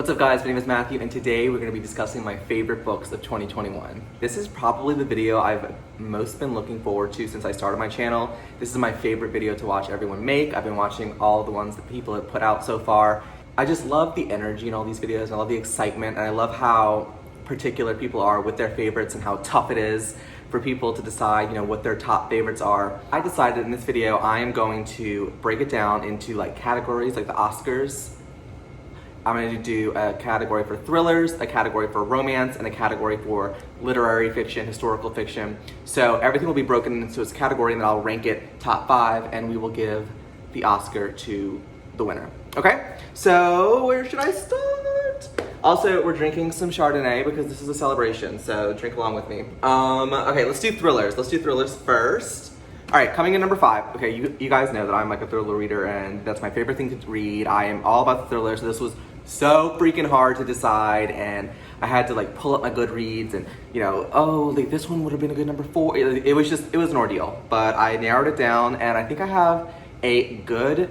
What's up guys, my name is Matthew and today we're going to be discussing my favorite books of 2021. This is probably the video I've most been looking forward to since I started my channel. This is my favorite video to watch everyone make. I've been watching all of the ones that people have put out so far. I just love the energy in all these videos and I love the excitement and I love how particular people are with their favorites and how tough it is for people to decide, what their top favorites are. I decided in this video I am going to break it down into like categories like the Oscars. I'm going to do a category for thrillers, a category for romance, and a category for literary fiction, historical fiction. So everything will be broken into its category and then I'll rank it top 5 and we will give the Oscar to the winner. Okay? So where should I start? Also, we're drinking some Chardonnay because this is a celebration, so drink along with me. Okay, let's do thrillers. Let's do thrillers first. All right, coming in number 5. Okay, you guys know that I'm like a thriller reader and that's my favorite thing to read. I am all about the thrillers, so this was so freaking hard to decide and I had to like pull up my Goodreads and this one would have been a good number 4. It was an ordeal, but I narrowed it down and I think I have a good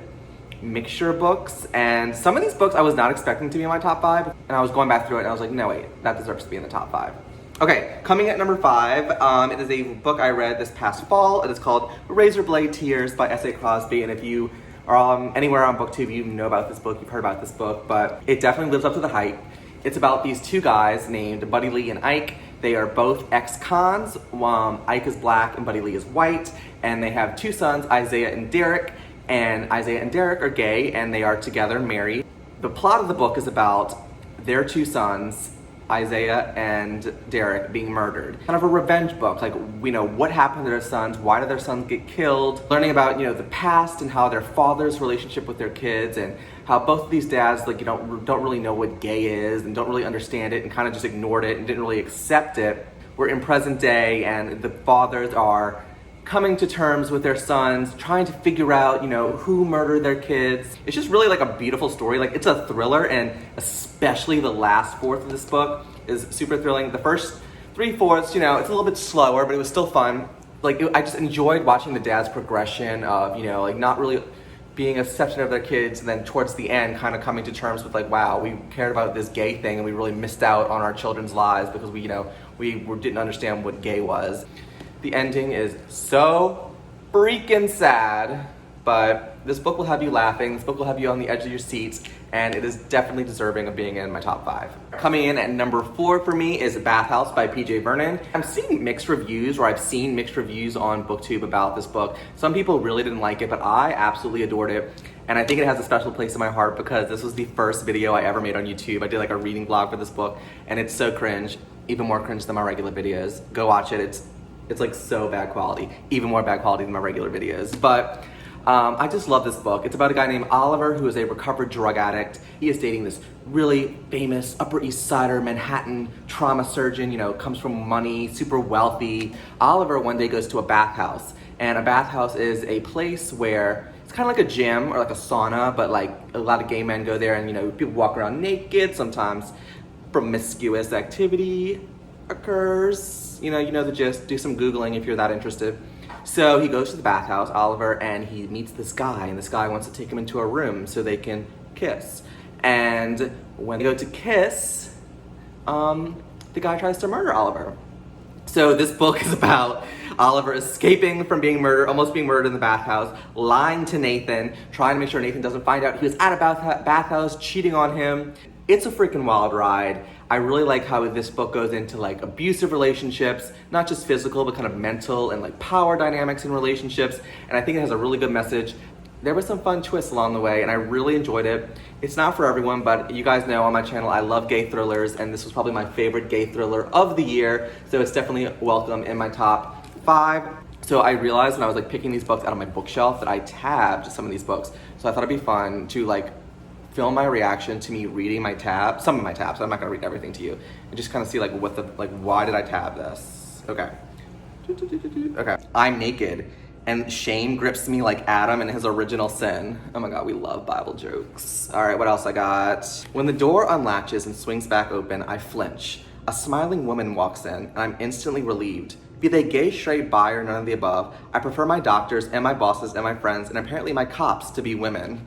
mixture of books, and some of these books I was not expecting to be in my top 5 and I was going back through it and I was like, no wait, that deserves to be in the top 5. Okay, coming at number 5, it is a book I read this past fall. It is called Razor Blade Tears by S.A. Crosby, and if you are anywhere on BookTube, you know about this book, you've heard about this book, but it definitely lives up to the hype. It's about these two guys named Buddy Lee and Ike. They are both ex-cons. Ike is black and Buddy Lee is white, and they have 2 sons, Isaiah and Derek, and Isaiah and Derek are gay, and they are together married. The plot of the book is about their 2 sons, Isaiah and Derek, being murdered. Kind of a revenge book, like, what happened to their sons, why did their sons get killed, learning about, the past and how their father's relationship with their kids and how both of these dads, like, don't really know what gay is and don't really understand it and kind of just ignored it and didn't really accept it. We're in present day and the fathers are coming to terms with their sons, trying to figure out, who murdered their kids. It's just really like a beautiful story. Like, it's a thriller, and especially the last fourth of this book is super thrilling. The first 3/4, it's a little bit slower, but it was still fun. Like, I just enjoyed watching the dad's progression of, not really being accepting of their kids, and then towards the end kind of coming to terms with like, wow, we cared about this gay thing and we really missed out on our children's lives because we didn't understand what gay was. The ending is so freaking sad, but this book will have you laughing, this book will have you on the edge of your seats, and it is definitely deserving of being in my top 5. Coming in at number 4 for me is Bathhouse by PJ Vernon. I'm seeing mixed reviews, or I've seen mixed reviews on BookTube about this book. Some people really didn't like it, but I absolutely adored it. And I think it has a special place in my heart because this was the first video I ever made on YouTube. I did like a reading vlog for this book, and it's so cringe, even more cringe than my regular videos. Go watch it, it's like so bad quality, even more bad quality than my regular videos. But I just love this book. It's about a guy named Oliver who is a recovered drug addict. He is dating this really famous Upper East Sider Manhattan trauma surgeon, comes from money, super wealthy. Oliver one day goes to a bathhouse, and a bathhouse is a place where it's kind of like a gym or like a sauna, but like a lot of gay men go there and people walk around naked. Sometimes promiscuous activity occurs. You know the gist. Do some Googling if you're that interested. So he goes to the bathhouse, Oliver, and he meets this guy, and this guy wants to take him into a room so they can kiss. And when they go to kiss, the guy tries to murder Oliver. So this book is about Oliver escaping from being murdered, almost being murdered in the bathhouse, lying to Nathan, trying to make sure Nathan doesn't find out he was at a bathhouse, cheating on him. It's a freaking wild ride. I really like how this book goes into like abusive relationships, not just physical, but kind of mental and like power dynamics in relationships. And I think it has a really good message. There were some fun twists along the way and I really enjoyed it. It's not for everyone, but you guys know on my channel, I love gay thrillers, and this was probably my favorite gay thriller of the year. So it's definitely welcome in my top 5. So I realized when I was like picking these books out of my bookshelf that I tabbed some of these books. So I thought it'd be fun to like film my reaction to me reading some of my tabs. I'm not gonna read everything to you, and just kind of see like why did I tab this? Okay. Okay. I'm naked and shame grips me like Adam in his original sin. Oh my God, we love Bible jokes. All right, what else I got? When the door unlatches and swings back open, I flinch. A smiling woman walks in and I'm instantly relieved. Be they gay, straight, bi, or none of the above, I prefer my doctors and my bosses and my friends and apparently my cops to be women.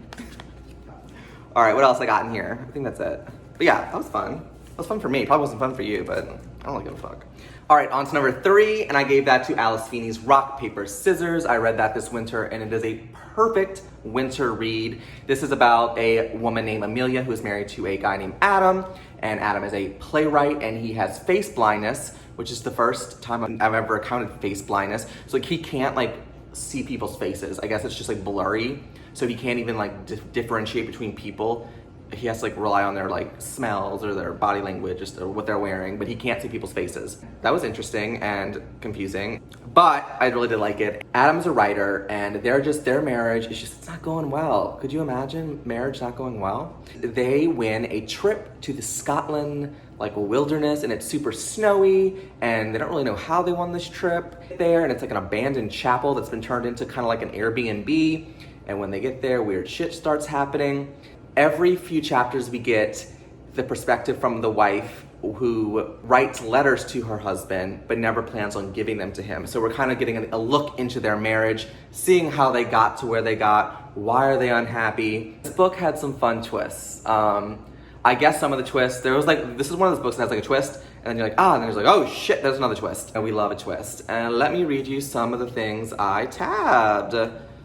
All right, what else I got in here? I think that's it. But yeah, that was fun. That was fun for me. Probably wasn't fun for you, but I don't really give a fuck. All right, on to number 3, and I gave that to Alice Feeney's Rock, Paper, Scissors. I read that this winter, and it is a perfect winter read. This is about a woman named Amelia who is married to a guy named Adam, and Adam is a playwright, and he has face blindness, which is the first time I've ever encountered face blindness. So like he can't like see people's faces. I guess it's just like blurry, so he can't even like differentiate between people. He has to like rely on their like smells or their body language, just or what they're wearing, but he can't see people's faces. That was interesting and confusing, but I really did like it. Adam's a writer, and their marriage is just, it's not going well. Could you imagine marriage not going well? They win a trip to the Scotland like wilderness, and it's super snowy, and they don't really know how they won this trip there, and it's like an abandoned chapel that's been turned into kind of like an Airbnb, and when they get there, weird shit starts happening. Every few chapters we get the perspective from the wife who writes letters to her husband but never plans on giving them to him. So we're kind of getting a look into their marriage, seeing how they got to where they got, why are they unhappy. This book had some fun twists. I guess some of the twists, there was like, this is one of those books that has like a twist, and then you're like, and then there's like, oh shit, there's another twist. And we love a twist. And let me read you some of the things I tabbed.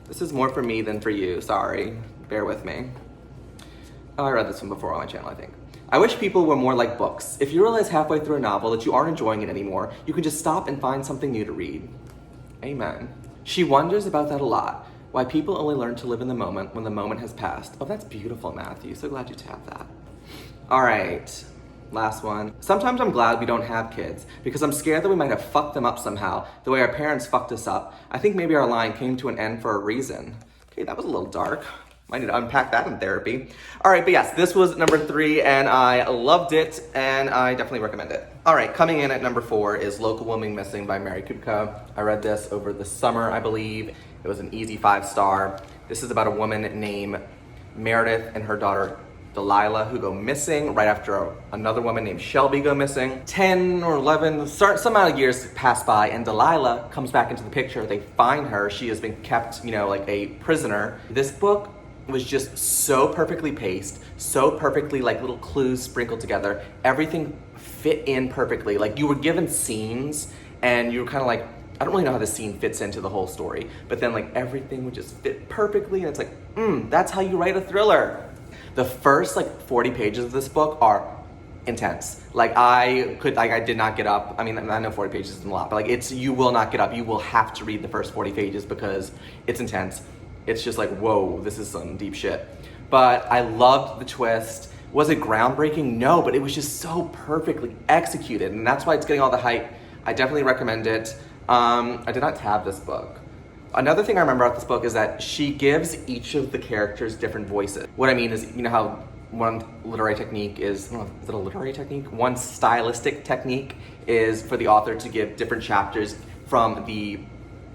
This is more for me than for you, sorry, bear with me. Oh, I read this one before on my channel, I think. I wish people were more like books. If you realize halfway through a novel that you aren't enjoying it anymore, you can just stop and find something new to read. Amen. She wonders about that a lot. Why people only learn to live in the moment when the moment has passed. Oh, that's beautiful, Matthew. So glad you tapped that. All right, last one. Sometimes I'm glad we don't have kids because I'm scared that we might have fucked them up somehow, the way our parents fucked us up. I think maybe our line came to an end for a reason. Okay, that was a little dark. Might need to unpack that in therapy. All right, but yes, this was number 3, and I loved it, and I definitely recommend it. All right, coming in at number 4 is Local Woman Missing by Mary Kupka. I read this over the summer, I believe. It was an easy 5-star. This is about a woman named Meredith and her daughter Delilah who go missing right after another woman named Shelby go missing. 10 or 11, some amount of years pass by, and Delilah comes back into the picture. They find her. She has been kept, like a prisoner. This book was just so perfectly paced, so perfectly like little clues sprinkled together. Everything fit in perfectly. Like you were given scenes and you were kind of like, I don't really know how this scene fits into the whole story, but then like everything would just fit perfectly, and it's like, that's how you write a thriller. The first like 40 pages of this book are intense. Like I did not get up. I mean, I know 40 pages isn't a lot, but like you will not get up. You will have to read the first 40 pages because it's intense. It's just like, whoa, this is some deep shit. But I loved the twist. Was it groundbreaking? No, but it was just so perfectly executed, and that's why it's getting all the hype. I definitely recommend it. I did not tab this book. Another thing I remember about this book is that she gives each of the characters different voices. What I mean is, how one literary technique is, is it a literary technique? One stylistic technique is for the author to give different chapters from the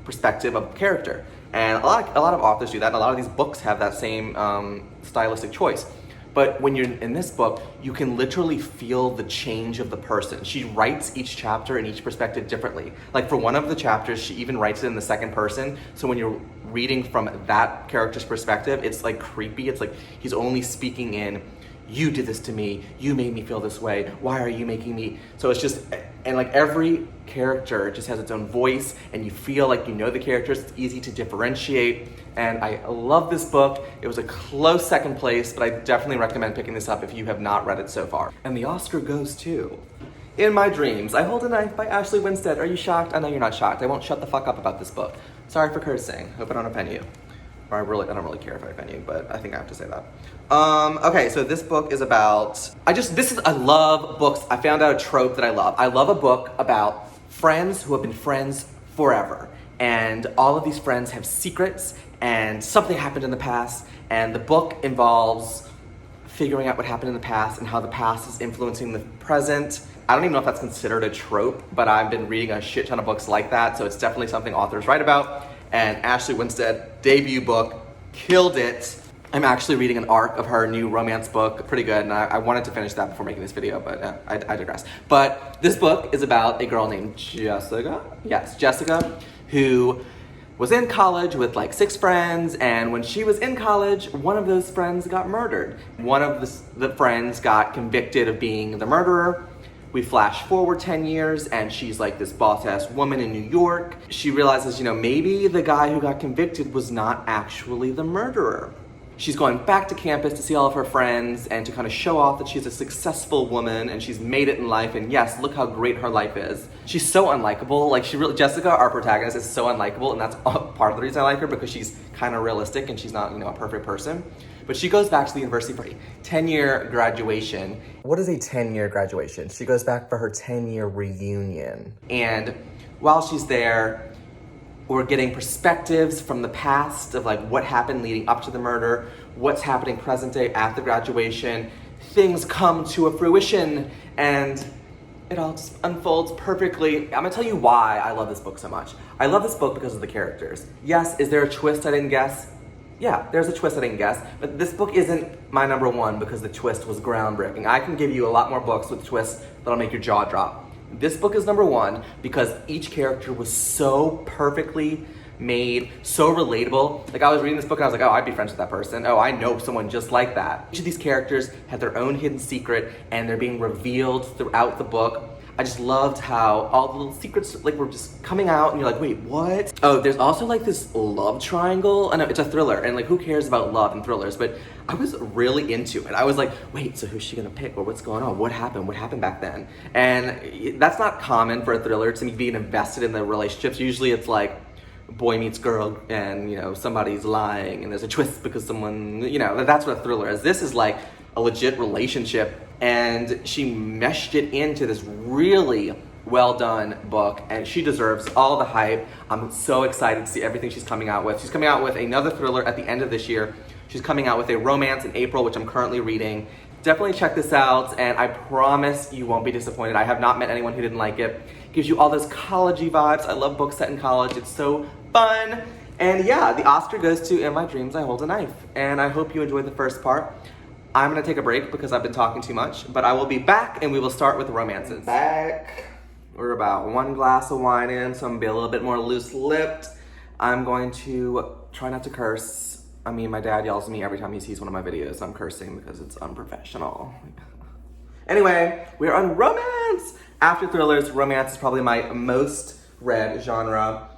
perspective of the character. And a lot of authors do that, and a lot of these books have that same stylistic choice. But when you're in this book, you can literally feel the change of the person. She writes each chapter in each perspective differently. Like for one of the chapters, she even writes it in the second person. So when you're reading from that character's perspective, it's like creepy. It's like he's only speaking in, you did this to me, you made me feel this way, why are you making me? So it's just, and like every character just has its own voice, and you feel like you know the characters. It's easy to differentiate, and I love this book. It was a close second place, but I definitely recommend picking this up if you have not read it so far. And the Oscar goes to In My Dreams, I Hold a Knife by Ashley Winstead. Are you shocked? I know you're not shocked. I won't shut the fuck up about this book. Sorry for cursing. Hope I don't offend you. Or I don't really care if I offend you, but I think I have to say that. Okay, so this book is about, I love books. I found out a trope that I love. I love a book about friends who have been friends forever. And all of these friends have secrets, and something happened in the past, and the book involves figuring out what happened in the past and how the past is influencing the present. I don't even know if that's considered a trope, but I've been reading a shit ton of books like that, so it's definitely something authors write about. And Ashley Winstead, debut book, killed it. I'm actually reading an arc of her new romance book, pretty good, and I wanted to finish that before making this video, but I digress. But this book is about a girl named Jessica, who was in college with like 6 friends, and when she was in college, one of those friends got murdered. One of the friends got convicted of being the murderer. We flash forward 10 years and she's like this boss-ass woman in New York. She realizes, maybe the guy who got convicted was not actually the murderer. She's going back to campus to see all of her friends and to kind of show off that she's a successful woman and she's made it in life, and yes, look how great her life is. She's so unlikable. Like, Jessica, our protagonist, is so unlikable, and that's part of the reason I like her, because she's kind of realistic and she's not, a perfect person. But she goes back to the university for a 10-year graduation. What is a 10-year graduation? She goes back for her 10-year reunion. And while she's there, we're getting perspectives from the past of like what happened leading up to the murder, what's happening present day at the graduation. Things come to a fruition and it all just unfolds perfectly. I'm gonna tell you why I love this book so much. I love this book because of the characters. Yes, is there a twist I didn't guess? Yeah, there's a twist I didn't guess, but this book isn't my number one because the twist was groundbreaking. I can give you a lot more books with twists that'll make your jaw drop. This book is number one because each character was so perfectly made, so relatable. Like, I was reading this book and I was like, oh, I'd be friends with that person. Oh, I know someone just like that. Each of these characters had their own hidden secret and they're being revealed throughout the book. I just loved how all the little secrets were just coming out and you're like, wait, what? Oh, there's also like this love triangle. I know it's a thriller and who cares about love and thrillers, but I was really into it. I was like, wait, so who's she gonna pick, or what's going on? What happened? What happened back then? And that's not common for a thriller, to me, being invested in the relationships. Usually it's like boy meets girl and somebody's lying and there's a twist because someone, that's what a thriller is. This is like a legit relationship, and she meshed it into this really well done book, and she deserves all the hype. I'm so excited to see everything she's coming out with. She's coming out with another thriller at the end of this year. She's coming out with a romance in April, which I'm currently reading. Definitely check this out, and I promise you won't be disappointed. I have not met anyone who didn't like it. It gives you all those college-y vibes. I love books set in college. It's so fun. And yeah, the Oscar goes to In My Dreams I Hold a Knife. And I hope you enjoyed the first part. I'm gonna take a break because I've been talking too much, but I will be back and we will start with the romances. Back. We're about 1 glass of wine in, so I'm gonna be a little bit more loose-lipped. I'm going to try not to curse. I mean, my dad yells at me every time he sees one of my videos. I'm cursing because it's unprofessional. Anyway, we're on romance. After thrillers, romance is probably my most read genre.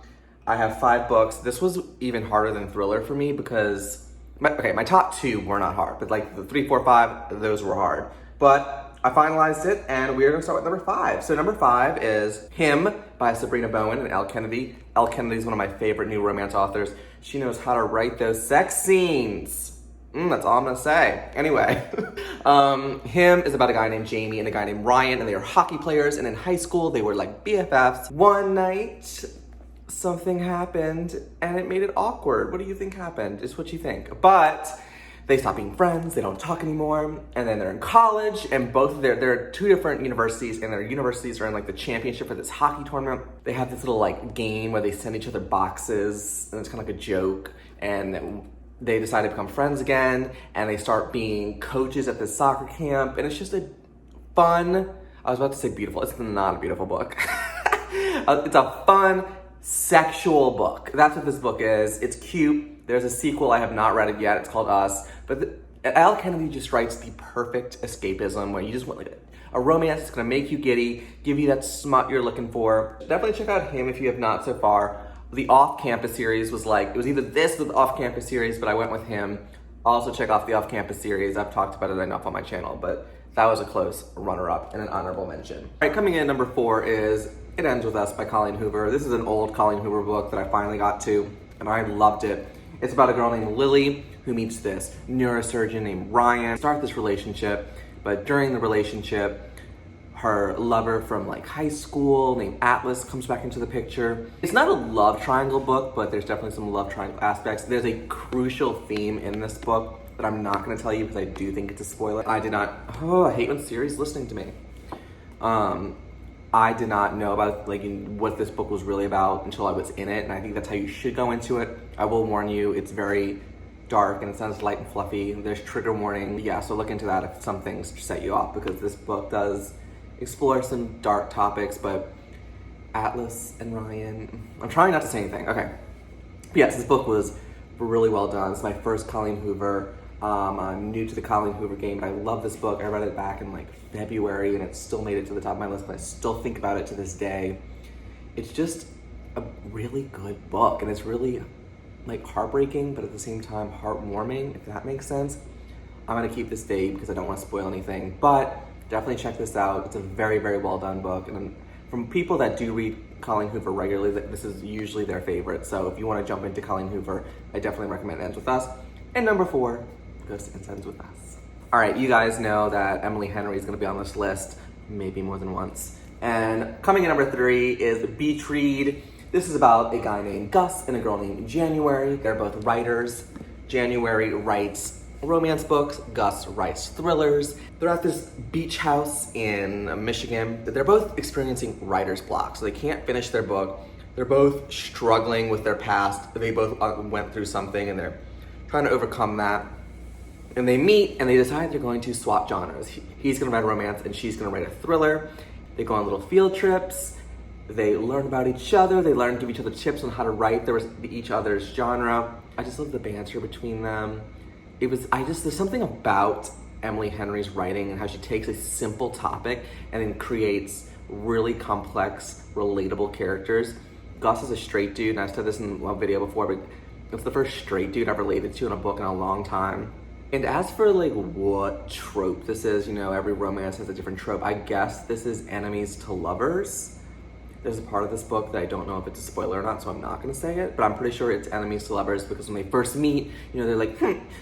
I have 5 books. This was even harder than thriller for me because my top 2 were not hard, but like the 3, 4, 5, those were hard. But I finalized it, and we're gonna start with number 5. So number 5 is Him by Sabrina Bowen and Elle Kennedy. Elle Kennedy is one of my favorite new romance authors. She knows how to write those sex scenes. That's all I'm gonna say. Anyway, Him is about a guy named Jamie and a guy named Ryan, and they are hockey players, and in high school, they were like BFFs. One night, something happened and it made it awkward. What do you think happened? It's what you think. But they stop being friends, they don't talk anymore, and then they're in college, and both of they're 2 different universities, and their universities are in like the championship for this hockey tournament. They have this little like game where they send each other boxes, and it's kind of like a joke, and they decide to become friends again, and they start being coaches at this soccer camp, and it's just a fun, I was about to say beautiful, it's not a beautiful book. It's a fun, sexual book. That's what this book is. It's cute. There's a sequel. I have not read it yet. It's called Us. But Elle Kennedy just writes the perfect escapism where you just want like a romance that's gonna make you giddy, give you that smut you're looking for. Definitely check out Him if you have not so far. The Off-Campus series was like, it was either this or the Off-Campus series, but I went with Him. Also check out the Off-Campus series. I've talked about it enough on my channel, but that was a close runner-up and an honorable mention. All right, coming in at number 4 is It Ends With Us by Colleen Hoover. This is an old Colleen Hoover book that I finally got to, and I loved it. It's about a girl named Lily who meets this neurosurgeon named Ryan. Start this relationship, but during the relationship, her lover from like high school named Atlas comes back into the picture. It's not a love triangle book, but there's definitely some love triangle aspects. There's a crucial theme in this book that I'm not gonna tell you because I do think it's a spoiler. I hate when Siri's listening to me. I did not know about like what this book was really about until I was in it, and I think that's how you should go into it. I will warn you, it's very dark and it sounds light and fluffy. There's trigger warning. Yeah, so look into that if some things set you off, because this book does explore some dark topics, but Atlas and Ryan, I'm trying not to say anything. Okay. But yes, this book was really well done. It's my first Colleen Hoover. I'm new to the Colleen Hoover game, but I love this book. I read it back in like February and it still made it to the top of my list, but I still think about it to this day. It's just a really good book, and it's really like heartbreaking, but at the same time heartwarming, if that makes sense. I'm gonna keep this vague because I don't want to spoil anything, but definitely check this out. It's a very, very well done book, and from people that do read Colleen Hoover regularly, this is usually their favorite. So if you want to jump into Colleen Hoover, I definitely recommend Ends With Us. And number 4 goes to Ends With Us. All right, you guys know that Emily Henry is gonna be on this list, maybe more than once. And coming in number 3 is Beach Read. This is about a guy named Gus and a girl named January. They're both writers. January writes romance books, Gus writes thrillers. They're at this beach house in Michigan. They're both experiencing writer's block, so they can't finish their book. They're both struggling with their past. They both went through something and they're trying to overcome that. And they meet and they decide they're going to swap genres. He's gonna write a romance and she's gonna write a thriller. They go on little field trips. They learn about each other. They learn to give each other tips on how to write each other's genre. I just love the banter between them. There's something about Emily Henry's writing and how she takes a simple topic and then creates really complex, relatable characters. Gus is a straight dude, and I've said this in a video before, but it's the first straight dude I've related to in a book in a long time. And as for like what trope this is, every romance has a different trope. I guess this is enemies to lovers. There's a part of this book that I don't know if it's a spoiler or not, so I'm not gonna say it, but I'm pretty sure it's enemies to lovers because when they first meet, they're like,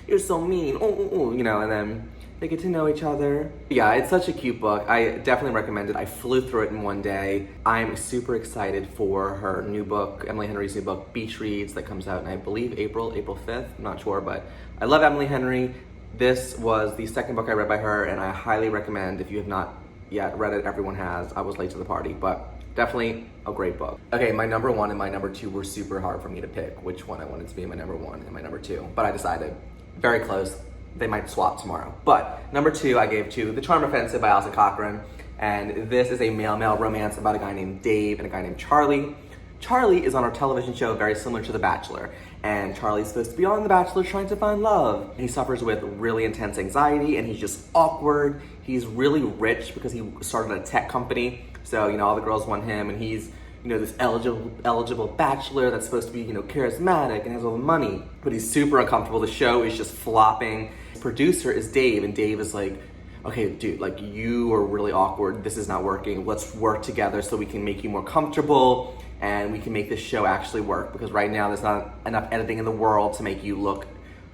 you're so mean, and then they get to know each other. Yeah, it's such a cute book. I definitely recommend it. I flew through it in one day. I'm super excited for her new book, Emily Henry's new book, Beach Reads, that comes out in, I believe, April 5th. I'm not sure, but I love Emily Henry. This was the second book I read by her, and I highly recommend, if you have not yet read it, everyone has. I was late to the party, but definitely a great book. Okay, my number 1 and my number 2 were super hard for me to pick which one I wanted to be my number 1 and my number 2, but I decided. Very close. They might swap tomorrow. But number 2 I gave to The Charm Offensive by Alison Cochran, and this is a male-male romance about a guy named Dave and a guy named Charlie. Charlie is on a television show very similar to The Bachelor, and Charlie's supposed to be on The Bachelor trying to find love. He suffers with really intense anxiety, and he's just awkward. He's really rich because he started a tech company, so all the girls want him, and he's this eligible bachelor that's supposed to be charismatic and has all the money, but he's super uncomfortable. The show is just flopping. His producer is Dave, and Dave is like, okay, dude, like, you are really awkward. This is not working. Let's work together so we can make you more comfortable and we can make this show actually work, because right now there's not enough editing in the world to make you look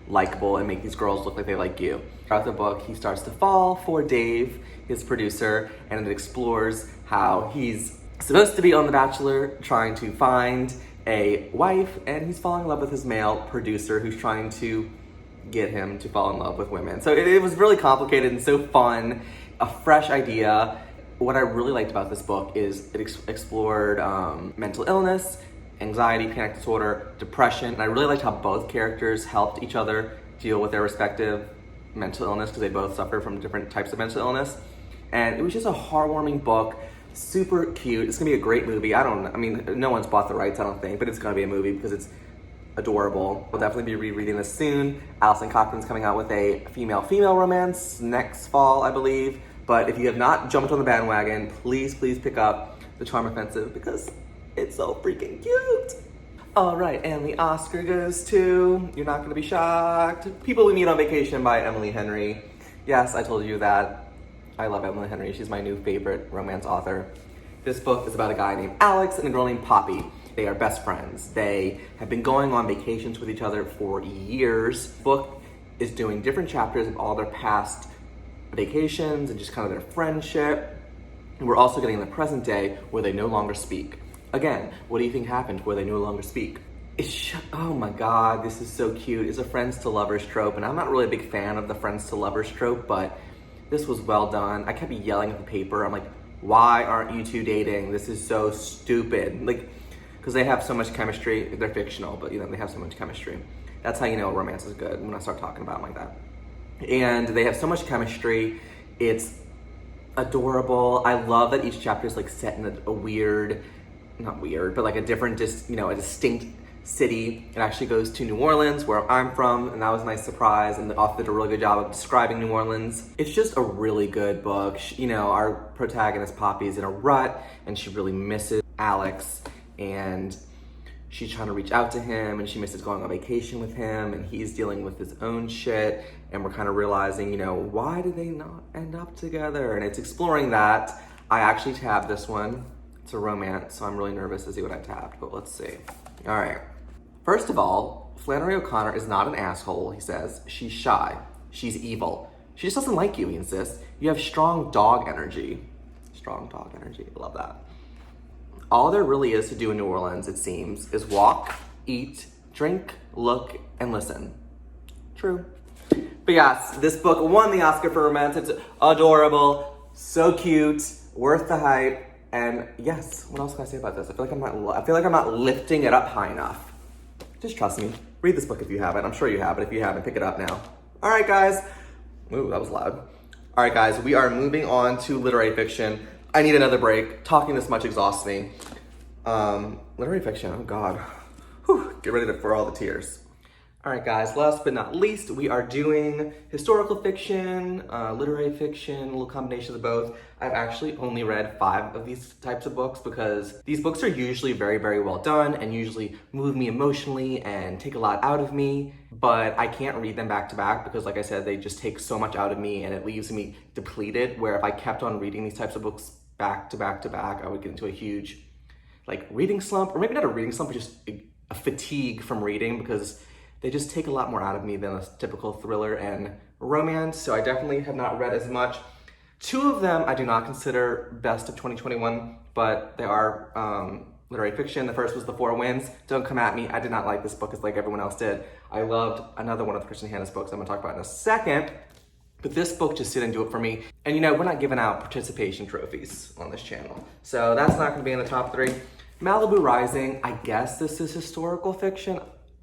likable and make these girls look like they like you. Throughout the book, he starts to fall for Dave, his producer, and it explores how he's supposed to be on The Bachelor trying to find a wife, and he's falling in love with his male producer who's trying to get him to fall in love with women. So it was really complicated and so fun, a fresh idea. What I really liked about this book is it explored mental illness, anxiety, panic disorder, depression, and I really liked how both characters helped each other deal with their respective mental illness, because they both suffer from different types of mental illness. And it was just a heartwarming book, super cute. It's gonna be a great movie. No one's bought the rights, I don't think, but it's gonna be a movie because it's adorable. I'll definitely be rereading this soon. Alison Cochran's coming out with a female-female romance next fall, I believe. But if you have not jumped on the bandwagon, please pick up The Charm Offensive because it's so freaking cute. All right, and the Oscar goes to, you're not gonna be shocked, People We Meet on Vacation by Emily Henry. Yes, I told you that. I love Emily Henry. She's my new favorite romance author. This book is about a guy named Alex and a girl named Poppy. They are best friends. They have been going on vacations with each other for years. The book is doing different chapters of all their past vacations and just kind of their friendship. And we're also getting in the present day where they no longer speak. Again, what do you think happened where they no longer speak? Oh my God, this is so cute. It's a friends to lovers trope, and I'm not really a big fan of the friends to lovers trope, but this was well done. I kept yelling at the paper. I'm like, why aren't you two dating? This is so stupid. Like, because they have so much chemistry. They're fictional, but they have so much chemistry. That's how you know romance is good, when I start talking about them like that. And they have so much chemistry. It's adorable. I love that each chapter is like set in a weird, not weird, but like a different, a distinct city. It actually goes to New Orleans, where I'm from, and that was a nice surprise, and the author did a really good job of describing New Orleans. It's just a really good book. You know, our protagonist Poppy's in a rut, and she really misses Alex, and she's trying to reach out to him, and she misses going on vacation with him, and he's dealing with his own shit, and we're kind of realizing, you know, why did they not end up together? And it's exploring that. I actually tabbed this one. It's a romance, so I'm really nervous to see what I tabbed, but let's see. All right. First of all, Flannery O'Connor is not an asshole, he says. She's shy. She's evil. She just doesn't like you, he insists. You have strong dog energy. Strong dog energy, I love that. All there really is to do in New Orleans, it seems, is walk, eat, drink, look, and listen. True. But yes, this book won the Oscar for romance. It's adorable, so cute, worth the hype. And yes, what else can I say about this? I feel like I'm not lifting it up high enough. Just trust me. Read this book if you haven't. I'm sure you have, but if you haven't, pick it up now. All right, guys. Ooh, that was loud. All right, guys, we are moving on to literary fiction. I need another break. Talking this much exhausts me. Literary fiction, oh God. Whew, get ready for all the tears. All right, guys, last but not least, we are doing historical fiction, literary fiction, a little combination of both. I've actually only read 5 of these types of books because these books are usually very, very well done and usually move me emotionally and take a lot out of me, but I can't read them back to back because, like I said, they just take so much out of me and it leaves me depleted, where if I kept on reading these types of books back to back to back, I would get into a huge, reading slump, or maybe not a reading slump, but just a fatigue from reading, because they just take a lot more out of me than a typical thriller and romance, so I definitely have not read as much. 2 of them I do not consider best of 2021, but they are literary fiction. The first was The Four Winds. Don't come at me, I did not like this book as like everyone else did. I loved another one of Kristen Hanna's books I'm gonna talk about in a second, but this book just didn't do it for me. And you know, we're not giving out participation trophies on this channel, so that's not gonna be in the top 3. Malibu Rising, I guess this is historical fiction.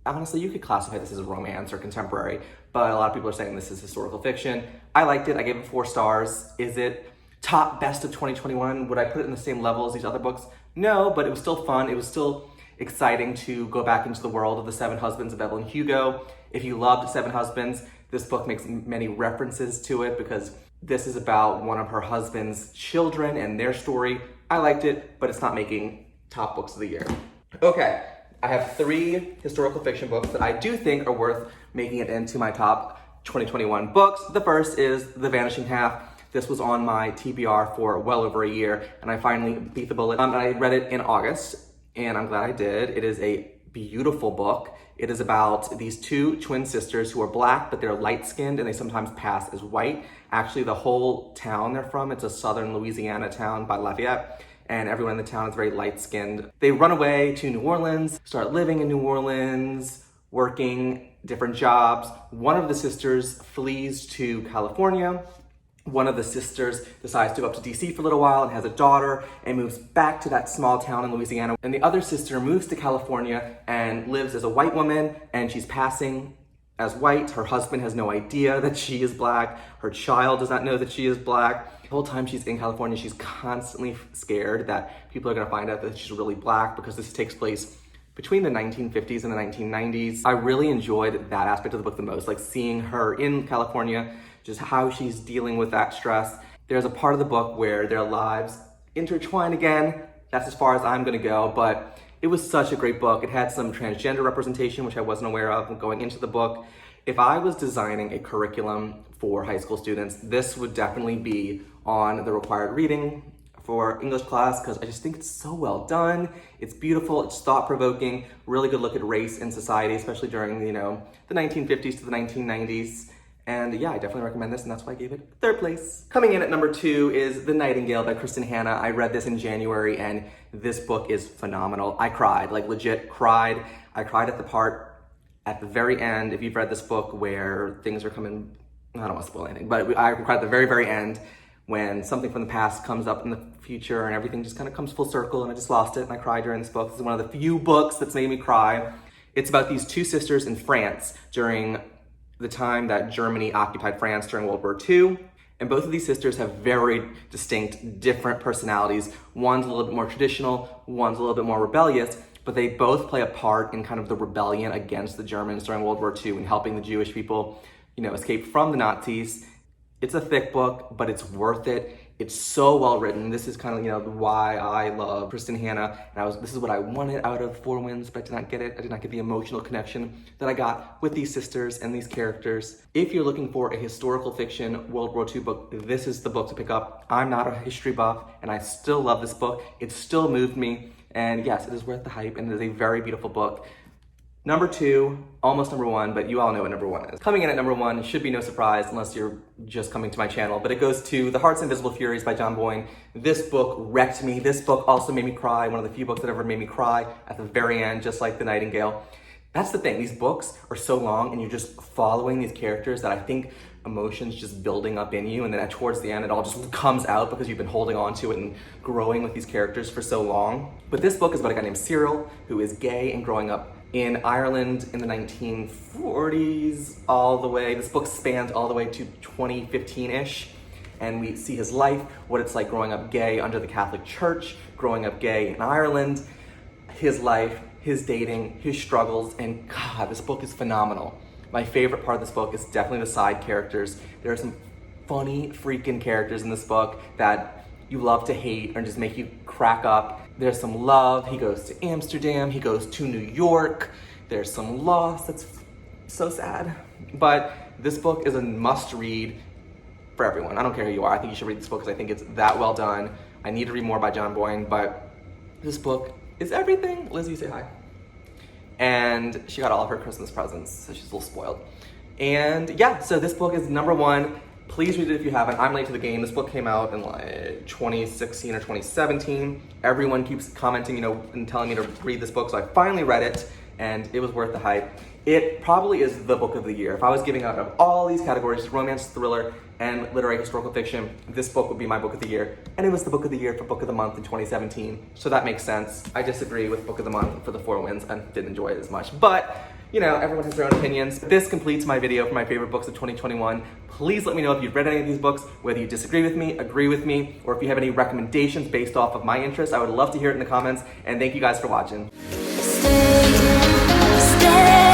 Honestly, you could classify this as a romance or contemporary, but a lot of people are saying this is historical fiction. I liked it, I gave it 4 stars. Is it top best of 2021? Would I put it in the same level as these other books? No, but it was still fun. It was still exciting to go back into the world of the 7 Husbands of Evelyn Hugo. If you loved 7 Husbands, this book makes many references to it because this is about one of her husband's children and their story. I liked it, but it's not making top books of the year. Okay. I have 3 historical fiction books that I do think are worth making it into my top 2021 books. The first is The Vanishing Half. This was on my TBR for well over a year, and I finally beat the bullet. I read it in August, and I'm glad I did. It is a beautiful book. It is about these 2 twin sisters who are Black, but they're light-skinned, and they sometimes pass as white. Actually, the whole town they're from, it's a southern Louisiana town by Lafayette, and everyone in the town is very light-skinned. They run away to New Orleans, start living in New Orleans, working different jobs. One of the sisters flees to California. One of the sisters decides to go up to DC for a little while and has a daughter and moves back to that small town in Louisiana. And the other sister moves to California and lives as a white woman, and she's passing as white. Her husband has no idea that she is Black. Her child does not know that she is Black. The whole time she's in California, she's constantly scared that people are gonna find out that she's really Black, because this takes place between the 1950s and the 1990s. I really enjoyed that aspect of the book the most, like seeing her in California, just how she's dealing with that stress. There's a part of the book where their lives intertwine again. That's as far as I'm gonna go, but it was such a great book. It had some transgender representation, which I wasn't aware of going into the book. If I was designing a curriculum for high school students, this would definitely be on the required reading for English class, because I just think it's so well done. It's beautiful, it's thought-provoking, really good look at race in society, especially during, you know, the 1950s to the 1990s. And yeah, I definitely recommend this, and that's why I gave it 3rd place. Coming in at number 2 is The Nightingale by Kristen Hanna. I read this in January, and this book is phenomenal. I cried, like legit cried. I cried at the part at the very end. If you've read this book where things are coming, I don't want to spoil anything, but I cried at the very, very end when something from the past comes up in the future and everything just kind of comes full circle, and I just lost it, and I cried during this book. This is one of the few books that's made me cry. It's about these 2 sisters in France during the time that Germany occupied France during World War II. And both of these sisters have very distinct, different personalities. One's a little bit more traditional, one's a little bit more rebellious, but they both play a part in kind of the rebellion against the Germans during World War II and helping the Jewish people, escape from the Nazis. It's a thick book, but it's worth it. It's so well written. This is kind of, why I love Kristen Hanna. And this is what I wanted out of Four Winds, but I did not get it. I did not get the emotional connection that I got with these sisters and these characters. If you're looking for a historical fiction World War II book, this is the book to pick up. I'm not a history buff, and I still love this book. It still moved me. And yes, it is worth the hype, and it is a very beautiful book. Number 2, almost number 1, but you all know what number 1 is. Coming in at number 1 should be no surprise unless you're just coming to my channel, but it goes to The Heart's Invisible Furies by John Boyne. This book wrecked me. This book also made me cry, one of the few books that ever made me cry at the very end, just like The Nightingale. That's the thing, these books are so long and you're just following these characters that I think emotions just building up in you, and then towards the end it all just comes out because you've been holding on to it and growing with these characters for so long. But this book is about a guy named Cyril who is gay and growing up in Ireland in the 1940s all the way. This book spans all the way to 2015-ish, and we see his life, what it's like growing up gay under the Catholic Church, growing up gay in Ireland, his life, his dating, his struggles, and God, this book is phenomenal. My favorite part of this book is definitely the side characters. There are some funny freaking characters in this book that you love to hate or just make you crack up. There's some love. He goes to Amsterdam. He goes to New York. There's some loss. That's so sad. But this book is a must read for everyone. I don't care who you are. I think you should read this book because I think it's that well done. I need to read more by John Boyne, but this book is everything. Lizzie, say hi. And she got all of her Christmas presents, so she's a little spoiled. And yeah, so this book is number 1. Please read it if you haven't. I'm late to the game. This book came out in like 2016 or 2017. Everyone keeps commenting, and telling me to read this book, so I finally read it, and it was worth the hype. It probably is the book of the year. If I was giving out of all these categories, romance, thriller, and literary historical fiction, this book would be my book of the year. And it was the book of the year for book of the month in 2017, so that makes sense. I disagree with book of the month for the Four Winds. I didn't enjoy it as much, but everyone has their own opinions. This completes my video for my favorite books of 2021. Please let me know if you've read any of these books, whether you disagree with me, agree with me, or if you have any recommendations based off of my interests. I would love to hear it in the comments, and thank you guys for watching. Stay